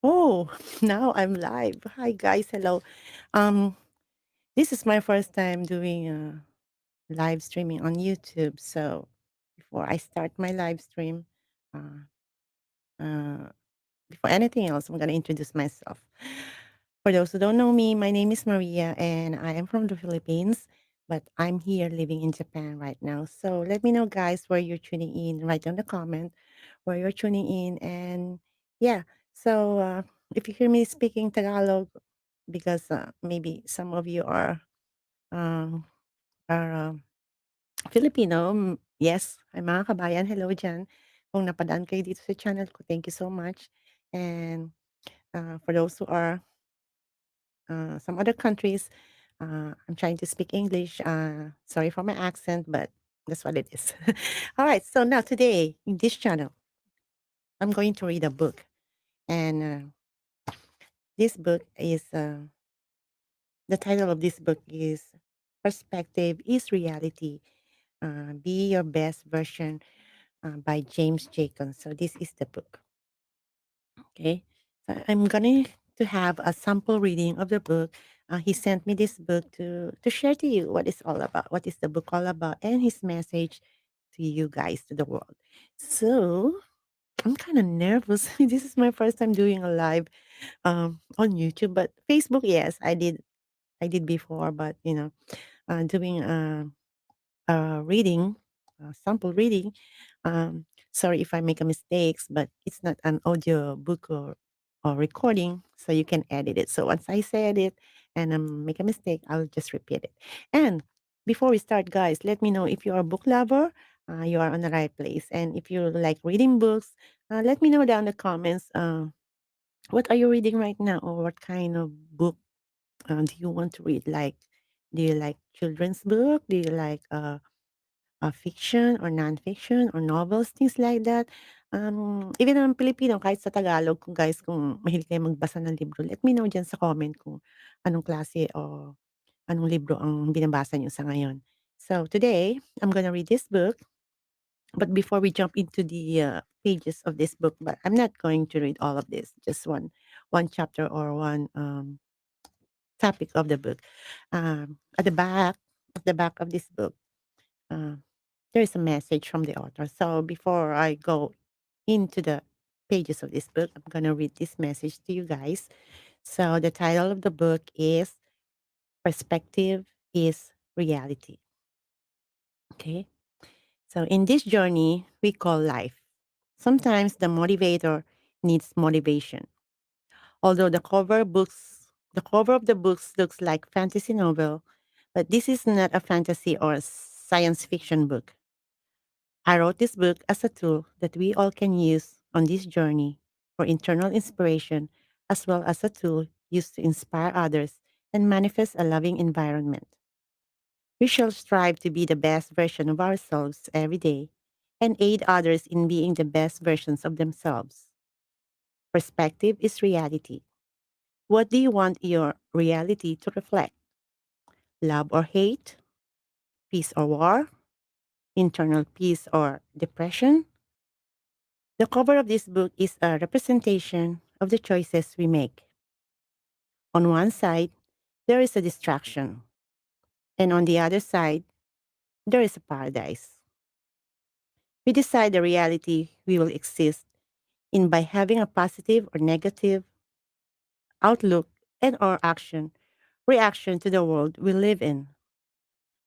Oh, now I'm live. Hi guys, hello. Um, this is my first time doing live streaming on YouTube. So before I start my live stream, uh, uh, before anything else, I'm gonna introduce myself. For those who don't know me, my name is Maria, and I am from the Philippines, but I'm here living in Japan right now. So let me know, guys, where you're tuning in. Write down the comment where you're tuning in, and yeah. So if you hear me speaking Tagalog, because maybe some of you um, are Filipino. Yes, ay mga kabayan, hello dyan. Kung napadaan kayo dito sa channel ko, thank you so much. And for those who are some other countries, I'm trying to speak English. Sorry for my accent, but that's what it is. All right, so now today in this channel, I'm going to read a book. And this book is the title of this book is Perspective is Reality. Be Your Best Version by James Jacobs. So this is the book. Okay. So I'm going to have a sample reading of the book. He sent me this book to share to you what it's all about, what is the book all about, and his message to you guys, to the world. So I'm kind of nervous. This is my first time doing a live on YouTube, but Facebook, yes, I did before, but doing reading, sample reading. Sorry if I make a mistakes, but it's not an audio book or recording, so you can edit it. So once I said it and make a mistake, I'll just repeat it. And before we start, guys, let me know if you're a book lover. You are on the right place. And if you like reading books, let me know down in the comments. What are you reading right now, or what kind of book do you want to read? Like, do you like children's book? Do you like fiction or non-fiction or novels, things like that. Even naman Pilipino, kahit sa Tagalog, kung guys, kung mahilig kayo magbasa ng libro, let me know dyan sa comment kung anong klase o anong libro ang binabasa niyo sa ngayon. So today, I'm gonna read this book. But before we jump into the pages of this book, but I'm not going to read all of this, just one chapter or one topic of the book. At the back of this book, uh, there is a message from the author. So before I go into the pages of this book, I'm going to read this message to you guys. So the title of the book is Perspective is Reality. Okay. So in this journey we call life, sometimes the motivator needs motivation. Although the cover of the books looks like fantasy novel, but this is not a fantasy or a science fiction book. I wrote this book as a tool that we all can use on this journey for internal inspiration, as well as a tool used to inspire others and manifest a loving environment. We shall strive to be the best version of ourselves every day and aid others in being the best versions of themselves. Perspective is reality. What do you want your reality to reflect? Love or hate? Peace or war? Internal peace or depression? The cover of this book is a representation of the choices we make. On one side, there is a distraction, and on the other side, there is a paradise. We decide the reality we will exist in by having a positive or negative outlook and or reaction to the world we live in.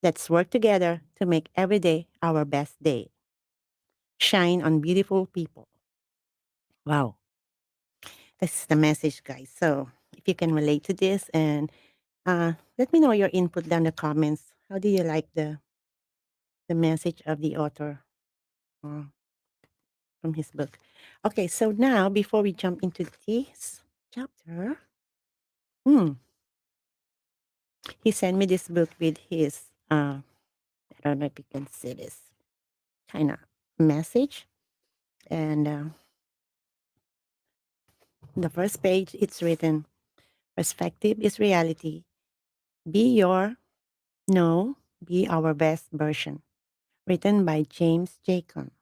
Let's work together to make every day our best day. Shine on beautiful people. Wow. This is the message, guys. So if you can relate to this, and let me know your input down in the comments. How do you like the message of the author uh, from his book? Okay, so now before we jump into this chapter, hmm, he sent me this book with his I don't know if you can see this kind of message. And the first page, it's written, Perspective is reality. Be your, no, be our best version. Written by James Jacobs.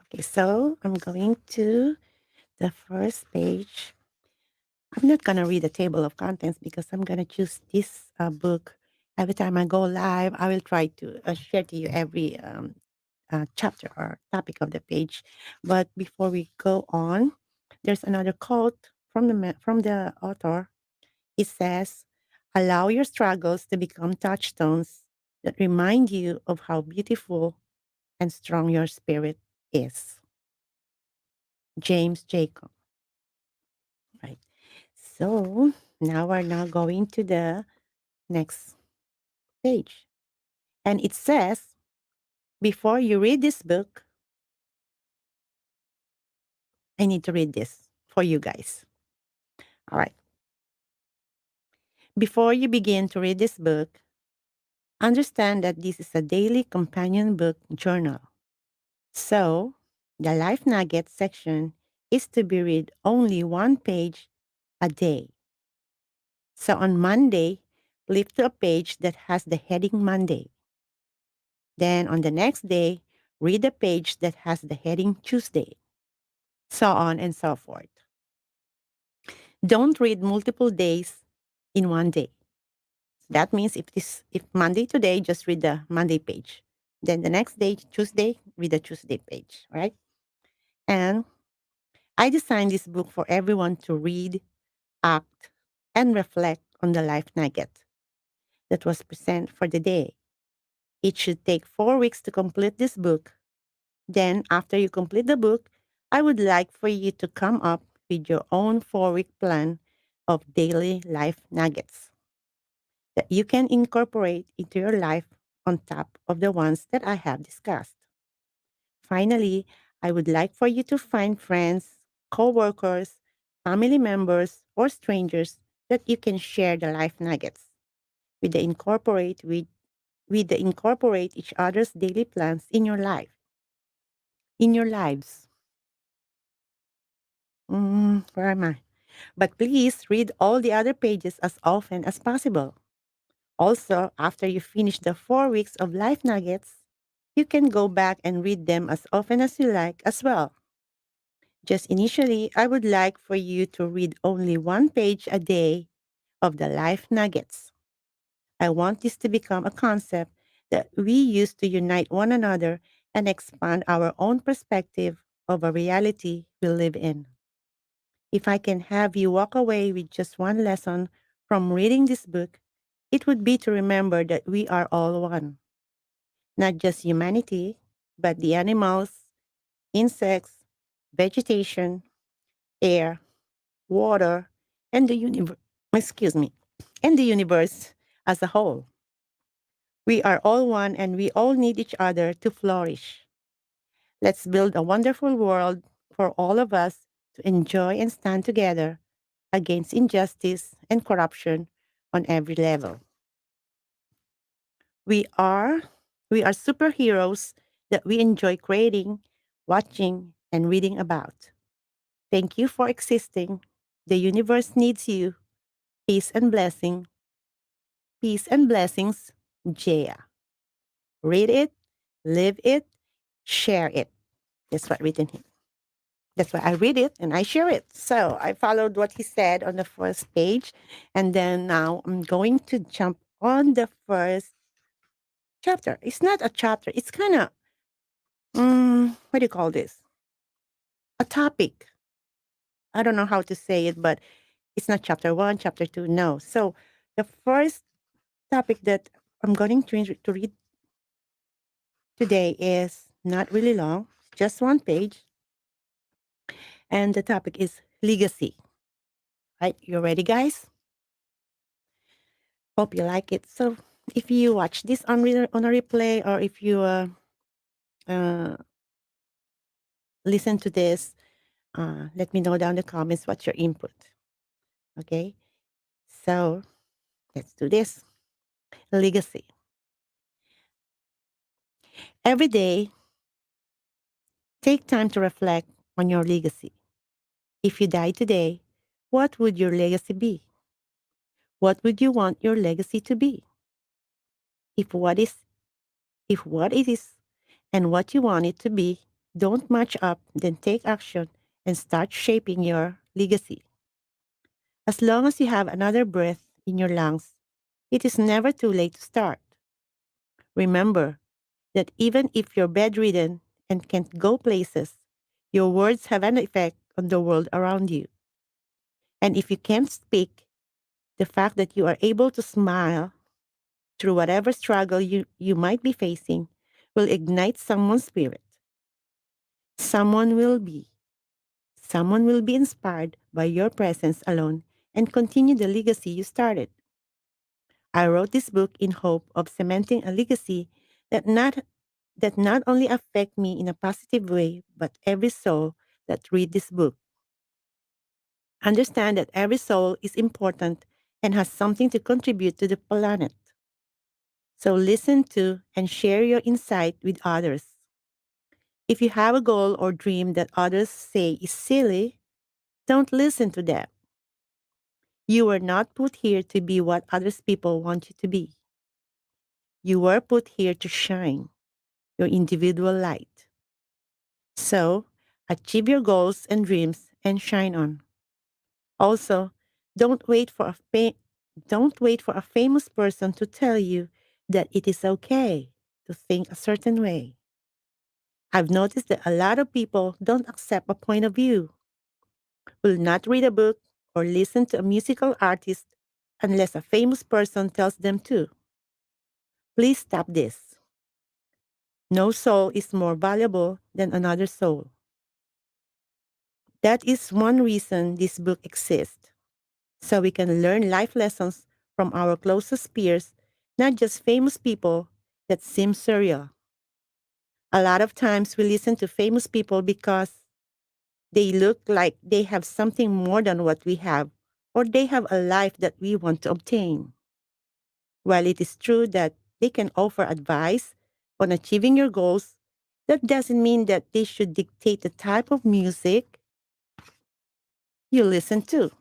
Okay, so I'm going to The first page. I'm not gonna read the table of contents because I'm gonna choose this book every time I go live. I will try to share to you every chapter or topic of the page. But before we go on, there's another quote from from the author. It says, "Allow your struggles to become touchstones that remind you of how beautiful and strong your spirit is." James Jacob. Right. So now we're now going to the next page. And it says, before you read this book, I need to read this for you guys. All right. Before you begin to read this book, understand that this is a daily companion book journal. So, the Life Nugget section is to be read only one page a day. So, on Monday, flip to a page that has the heading Monday. Then, on the next day, read a page that has the heading Tuesday. So on and so forth. Don't read multiple days in one day. That means if Monday today, just read the Monday page. Then the next day, Tuesday, read the Tuesday page, right? And I designed this book for everyone to read, act, and reflect on the life nugget that was present for the day. It should take 4 weeks to complete this book. Then, after you complete the book, I would like for you to come up with your own 4 week plan of daily life nuggets that you can incorporate into your life on top of the ones that I have discussed. Finally, I would like for you to find friends, co-workers, family members, or strangers that you can share the life nuggets with the incorporate each other's daily plans in your lives. Where am I? But please read all the other pages as often as possible. Also, after you finish the 4 weeks of Life Nuggets, you can go back and read them as often as you like as well. Just initially, I would like for you to read only one page a day of the Life Nuggets. I want this to become a concept that we use to unite one another and expand our own perspective of a reality we live in. If I can have you walk away with just one lesson from reading this book, it would be to remember that we are all one. Not just humanity, but the animals, insects, vegetation, air, water, and the universe, excuse me, and the universe as a whole. We are all one and we all need each other to flourish. Let's build a wonderful world for all of us to enjoy and stand together against injustice and corruption on every level. We are we are superheroes that we enjoy creating, watching, and reading about. Thank you for existing. The universe needs you. Peace and blessing. Peace and blessings, Jaya. Read it, live it, share it. That's what written here. That's why I read it and I share it. So I followed what he said on the first page. And then now I'm going to jump on the first chapter. It's not a chapter, it's kind of, what do you call this? A topic. I don't know how to say it, but it's not chapter one, chapter two. No. So the first topic that I'm going to read today is not really long, just one page. And the topic is legacy. Right? You ready, guys? Hope you like it. So, if you watch this on a replay, or if you uh, listen to this, let me know down in the comments what's your input. Okay, so let's do this. Legacy. Every day, take time to reflect on your legacy. If you die today, what would your legacy be? What would you want your legacy to be? If what is, if what it is, and what you want it to be don't match up, then take action and start shaping your legacy. As long as you have another breath in your lungs, it is never too late to start. Remember that even if you're bedridden and can't go places, your words have an effect on the world around you. And if you can't speak, the fact that you are able to smile through whatever struggle you might be facing will ignite someone's spirit. Someone will be. Someone will be inspired by your presence alone and continue the legacy you started. I wrote this book in hope of cementing a legacy that not only affect me in a positive way, but every soul that read this book. Understand that every soul is important and has something to contribute to the planet. So listen to and share your insight with others. If you have a goal or dream that others say is silly, don't listen to them. You were not put here to be what others people want you to be. You were put here to shine your individual light. So, achieve your goals and dreams and shine on. Also, don't wait for don't wait for a famous person to tell you that it is okay to think a certain way. I've noticed that a lot of people don't accept a point of view, will not read a book or listen to a musical artist unless a famous person tells them to. Please stop this. No soul is more valuable than another soul. That is one reason this book exists, so we can learn life lessons from our closest peers, not just famous people that seem surreal. A lot of times we listen to famous people because they look like they have something more than what we have, or they have a life that we want to obtain. While it is true that they can offer advice on achieving your goals, that doesn't mean that they should dictate the type of music you listen to,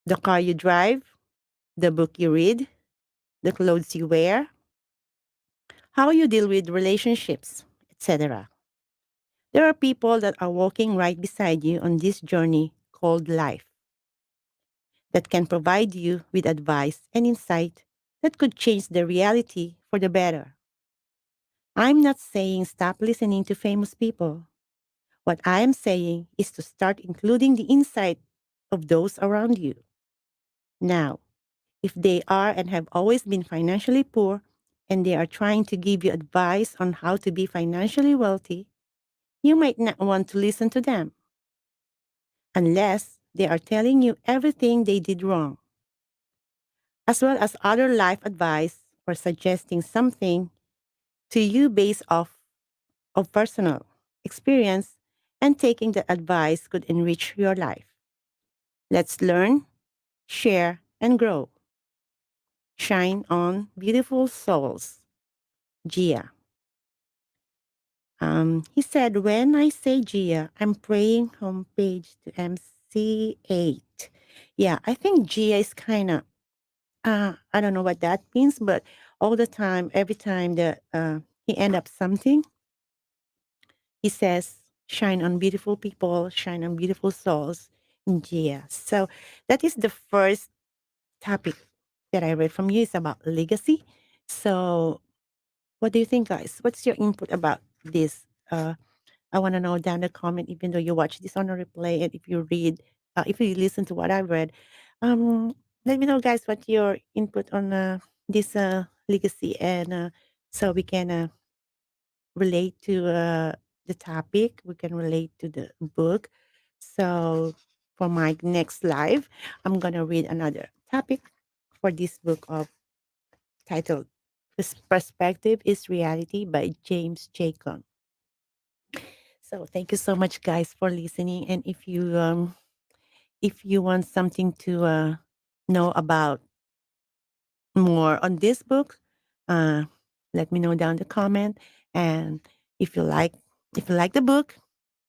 the car you drive, the book you read, the clothes you wear, how you deal with relationships, etc. There are people that are walking right beside you on this journey called life that can provide you with advice and insight that could change the reality for the better. I'm not saying stop listening to famous people. What I am saying is to start including the insight of those around you. Now, if they are and have always been financially poor and they are trying to give you advice on how to be financially wealthy, you might not want to listen to them unless they are telling you everything they did wrong, as well as other life advice or suggesting something to you based off of personal experience, and taking the advice could enrich your life. Let's learn, share, and grow. Shine on beautiful souls. Gia. He said, when I say Gia, I'm praying homepage to MC8. Yeah, I think Gia is kind of, I don't know what that means, but all the time, every time that he end up something, he says, shine on beautiful people, shine on beautiful souls. Yeah. So that is the first topic that I read from you is about legacy. So what do you think, guys? What's your input about this? I want to know down the comment, even though you watch this on a replay and if you listen to what I read, um, let me know, guys, what your input on this legacy and so we can relate to the topic. We can relate to the book. So for my next live, I'm gonna read another topic for this book of titled "This Perspective is Reality" by James Jacon. So thank you so much, guys, for listening. And if you want something to know about more on this book, uh, let me know down the comment. And if you like if you like the book,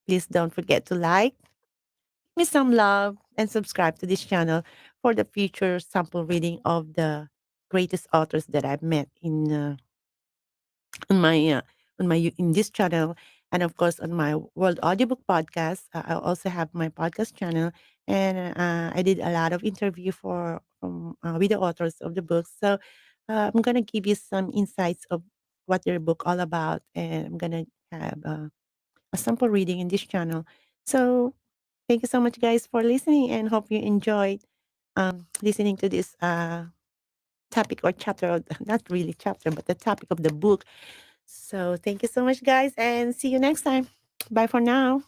please don't forget to like, give me some love, and subscribe to this channel for the future sample reading of the greatest authors that I've met in my in this channel. And of course, on my World Audiobook podcast, I also have my podcast channel, and I did a lot of interview with the authors of the books. So I'm gonna give you some insights of what their book all about, and I'm gonna have a sample reading in this channel. So thank you so much, guys, for listening, and hope you enjoyed listening to this topic or chapter, not really chapter, but the topic of the book. So thank you so much, guys, and see you next time. Bye for now.